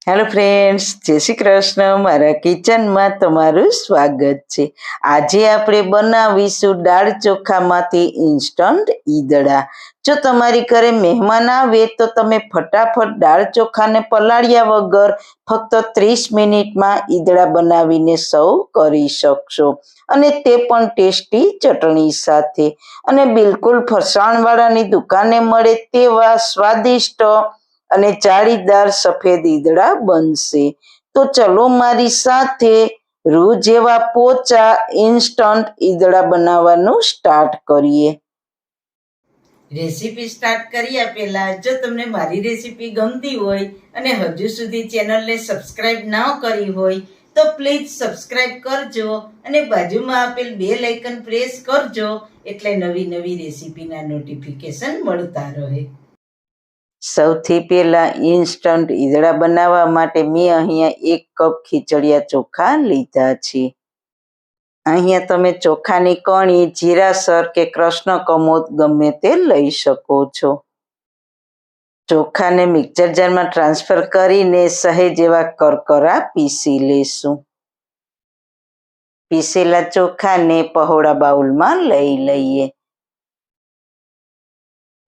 Hello friends, જય શ્રી કૃષ્ણ. મારા કિચનમાં તમારું સ્વાગત છે. આજે આપણે બનાવીશું દાળ ચોખામાંથી ઇન્સ્ટન્ટ ઈદડા. જો તમારી ઘરે મહેમાન આવે તો તમે ફટાફટ દાળ ચોખાને પલાળ્યા વગર ફક્ત 30 મિનિટમાં ઈદડા બનાવીને સર્વ કરી શકશો, અને તે પણ ટેસ્ટી ચટણી સાથે. અને બિલકુલ ફરસાણવાળાની દુકાને મળે તેવા સ્વાદિષ્ટ અને જાળીદાર સફેદ ઈદડા બનશે. તો ચલો મારી સાથે રૂ જેવા પોચા ઇન્સ્ટન્ટ ઈદડા બનાવવાનું સ્ટાર્ટ કરીએ. રેસીપી સ્ટાર્ટ કર્યા પહેલા જો તમને મારી રેસીપી ગમતી હોય અને હજુ સુધી ચેનલને સબસ્ક્રાઇબ ન કરી હોય તો પ્લીઝ સબસ્ક્રાઇબ કરજો અને બાજુમાં આપેલ બેલ આઇકન પ્રેસ કરજો, એટલે નવી નવી રેસીપીના નોટિફિકેશન મળતા રહે. સૌથી પહેલા ઇન્સ્ટન્ટ ઈદડા બનાવવા માટે મેં અહીંયા 1 કપ ખીચડિયા ચોખા લીધા છે. અહીંયા તમે ચોખાની કણી, જીરાસર કે કૃષ્ણ કમોદ ગમે તે લઈ શકો છો. ચોખાને મિક્સર જારમાં ટ્રાન્સફર કરીને સહેજ એવા કરકરા પીસી લેશું. પીસેલા ચોખાને પહોળા બાઉલમાં લઈ લઈએ.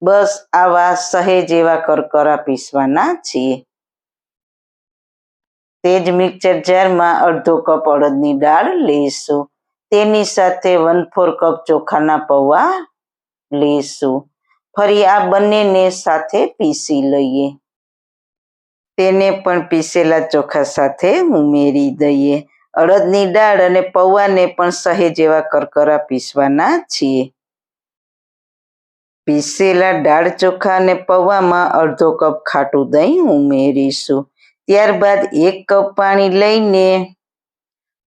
બસ આવા સહેજ એવા કરકરા પીસવાના છીએ. તે જ મિક્સર જારમાં અડધો કપ અડદની દાળ લેશું. તેની સાથે 1/4 કપ ચોખાના પૌવા લેશું. ફરી આ બંનેને સાથે પીસી લઈએ. તેને પણ પીસેલા ચોખા સાથે ઉમેરી દઈએ. અડદની દાળ અને પૌવાને પણ સહેજ એવા કરકરા પીસવાના છીએ. પીસેલા દાળ ચોખા અને પૌવામાં અડધો કપ ખાટું દહીં ઉમેરીશું. ત્યારબાદ 1 કપ પાણી લઈને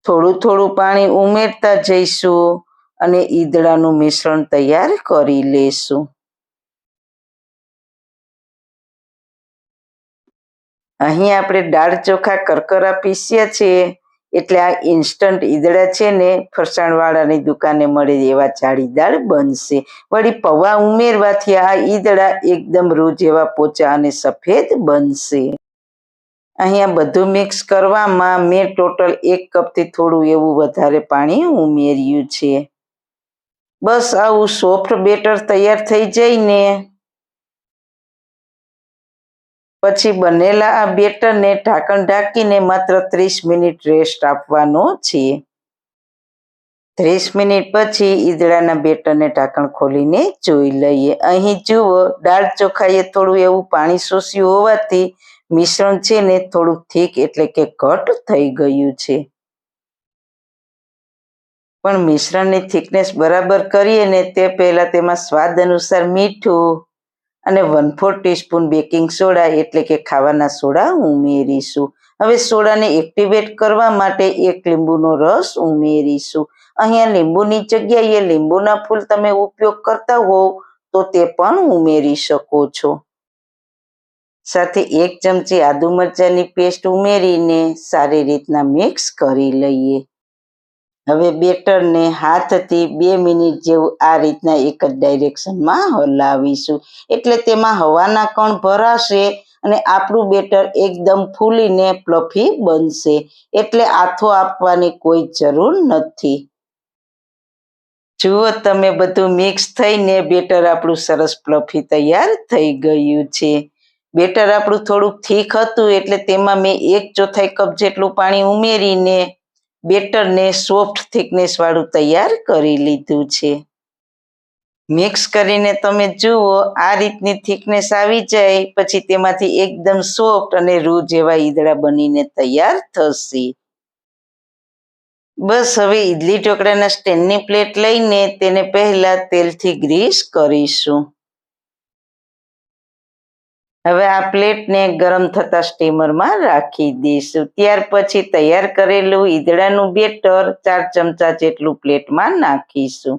થોડું થોડું પાણી ઉમેરતા જઈશું અને ઈદડાનું મિશ્રણ તૈયાર કરી લેશું. અહીં આપણે દાળ ચોખા કરકરા પીસ્યા છે, એટલે આ ઇન્સ્ટન્ટ ઈદડા છે ને ફરસાણવાળાની દુકાને મળે એવા જાળીદાર બનશે. વળી પૌવા ઉમેરવાથી આ ઈદડા એકદમ રૂ જેવા પોચા અને સફેદ બનશે. અહીંયા બધું મિક્સ કરવામાં મેં ટોટલ 1 કપથી થોડું એવું વધારે પાણી ઉમેર્યું છે. બસ આવું સોફ્ટ બેટર તૈયાર થઈ જાય ને પછી બનેલા આ બેટરને ઢાંકણ ઢાંકીને માત્ર 30 મિનિટ રેસ્ટ આપવાનો છે. 30 મિનિટ પછી ઈદડાના બેટરને ઢાંકણ ખોલીને જોઈ લઈએ. અહીં જુઓ, દાળ ચોખાએ થોડું એવું પાણી શોષ્યું હોવાથી મિશ્રણ છે ને થોડું થીક એટલે કે ઘટ થઈ ગયું છે. પણ મિશ્રણની થિકનેસ બરાબર કરીએ ને તે પહેલા તેમાં સ્વાદ અનુસાર મીઠું અને 1/4 ટીસ્પૂન બેકિંગ સોડા એટલે કે ખાવાના સોડા ઉમેરીશું. હવે સોડાને એક્ટિવેટ કરવા માટે 1 લીંબુનો રસ ઉમેરીશું. અહીંયા લીંબુની જગ્યાએ લીંબુના ફૂલ તમે ઉપયોગ કરતા હોવ તો તે પણ ઉમેરી શકો છો. સાથે 1 ચમચી આદુ મરચાંની પેસ્ટ ઉમેરીને સારી રીતના મિક્સ કરી લઈએ. હવે બેટરને હાથથી 2 મિનિટ જેવું આ રીતના એક જ ડાયરેક્શનમાં હલાવીશું, એટલે તેમાં હવાના કણ ભરાશે અને આપણું બેટર એકદમ ફૂલીને ફ્લફી બનશે, એટલે આથો આપવાની કોઈ જરૂર નથી. જુઓ તમે, બધું મિક્સ થઈને બેટર આપણું સરસ ફ્લફી તૈયાર થઈ ગયું છે. બેટર આપણું થોડુંક થીક હતું એટલે તેમાં મેં 1/4 કપ જેટલું પાણી ઉમેરીને બેટરને સોફ્ટ થિકનેસ વાળું તૈયાર કરી લીધું છે. મિક્સ કરીને તમે જુઓ, આ રીતની થિકનેસ આવી જાય પછી તેમાંથી એકદમ સોફ્ટ અને રૂ જેવા ઈદડા બનીને તૈયાર થશે. બસ હવે ઈડલી ઢોકળાના સ્ટેન્ડની પ્લેટ લઈને તેને પહેલા તેલથી ગ્રીસ કરીશું. હવે આ પ્લેટને ગરમ થતા સ્ટીમરમાં રાખી દઈશું. ત્યાર પછી તૈયાર કરેલું ઈદડાનું બેટર 4 ચમચા જેટલું પ્લેટમાં નાખીશું.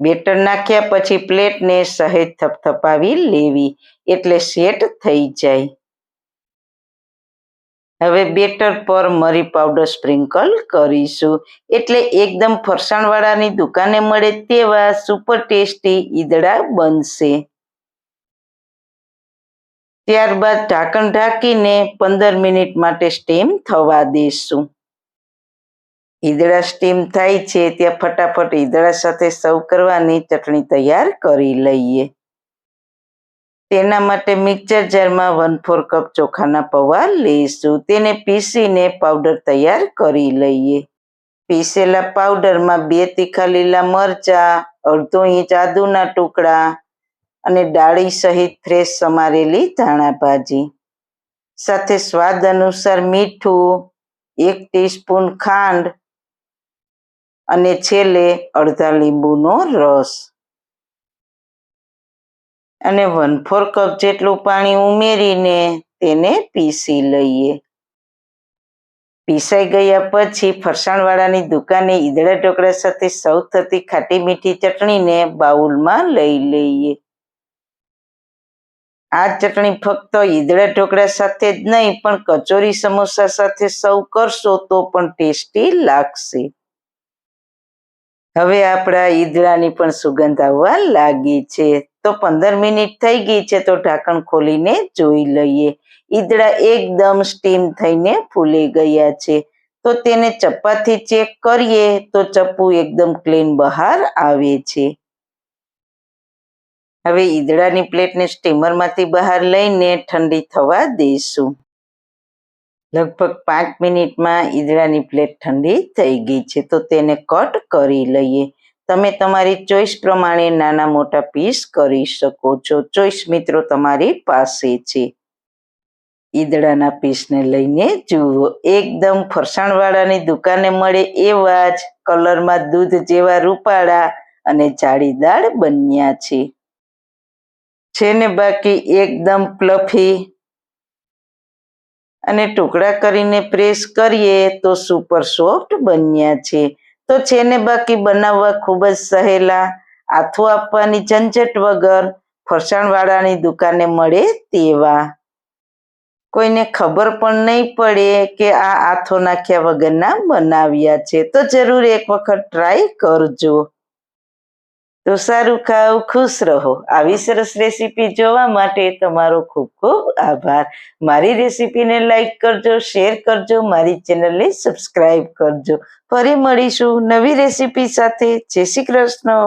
બેટર નાખ્યા પછી પ્લેટને સહેજ થપથપાવી લેવી એટલે સેટ થઈ જાય. હવે બેટર પર મરી પાવડર સ્પ્રિંકલ કરીશું, એટલે એકદમ ફરસાણવાળાની દુકાને મળે તેવા સુપર ટેસ્ટી ઈદડા બનશે. ત્યારબાદ ઢાંકણ ઢાંકીને 15 મિનિટ માટે સ્ટીમ થવા દેશું. ઈદડા સ્ટીમ થાય છે ત્યાં ફટાફટ ઈદડા સાથે સર્વ કરવાની ચટણી તૈયાર કરી લઈએ. તેના માટે મિક્સર જારમાં 1/4 કપ ચોખાના પૌવા લઈશું. તેને પીસીને પાવડર તૈયાર કરી લઈએ. પીસેલા પાવડરમાં 2 તીખા લીલા મરચા, અડધો ઇંચ આદુના ટુકડા અને ડાળી સહિત ફ્રેશ સમારેલી ધાણા ભાજી, સાથે સ્વાદ અનુસાર મીઠું, 1 ટીસ્પૂન ખાંડ અને છેલ્લે અડધા લીંબુનો રસ અને 1/4 કપ જેટલું પાણી ઉમેરીને તેને પીસી લઈએ. પીસાઈ ગયા પછી ફરસાણવાળાની દુકાને ઈદડા ઢોકળા સાથે સર્વ થતી ખાટી મીઠી ચટણીને બાઉલમાં લઈ લઈએ. આ ચટણી ફક્ત ઈદડા ઢોકળા સાથે જ નહીં પણ કચોરી સમોસા સાથે સર્વ કરશો તો પણ ટેસ્ટી લાગશે. હવે આપણા ઈદડાની પણ સુગંધ આવવા લાગી છે, તો 15 મિનિટ થઈ ગઈ છે તો ઢાંકણ ખોલીને જોઈ લઈએ. ઈદડા એકદમ સ્ટીમ થઈને ફૂલી ગયા છે, તો તેને ચપ્પાથી ચેક કરીએ તો ચપ્પુ એકદમ ક્લીન બહાર આવે છે. હવે ઈદડાની પ્લેટને સ્ટીમરમાંથી બહાર લઈને ઠંડી થવા દઈશું. લગભગ 5 મિનિટમાં ઈદડાની પ્લેટ ઠંડી થઈ ગઈ છે, તો તેને કટ કરી લઈએ. તમે તમારી ચોઈસ પ્રમાણે નાના મોટા પીસ કરી શકો છો. ચોઈસ મિત્રો તમારી પાસે છે. ઈદડાના પીસને લઈને જુઓ, એકદમ ફરસાણવાળાની દુકાને મળે એવા જ કલરમાં દૂધ જેવા રૂપાળા અને જાળીદાર બન્યા છે ને બાકી એકદમ પ્લફી અને ટુકડા કરીને પ્રેસ કરીએ તો સુપર સોફ્ટ બન્યા છે. તો છે ને બાકી બનાવવા ખૂબ જ સહેલા, આથો આપવાની ઝંઝટ વગર ફરસાણવાળાની દુકાને મળે તેવા. કોઈને ખબર પણ નહીં પડે કે આ આથો નાખ્યા વગરના બનાવ્યા છે. તો જરૂર એક વખત ટ્રાય કરજો. તો સારું ખાઓ, ખુશ રહો. આવી સરસ રેસીપી જોવા માટે તમારો ખૂબ ખૂબ આભાર. મારી રેસીપીને લાઈક કરજો, શેર કરજો, મારી ચેનલને સબસ્ક્રાઈબ કરજો. ફરી મળીશું નવી રેસીપી સાથે. જય શ્રી કૃષ્ણ.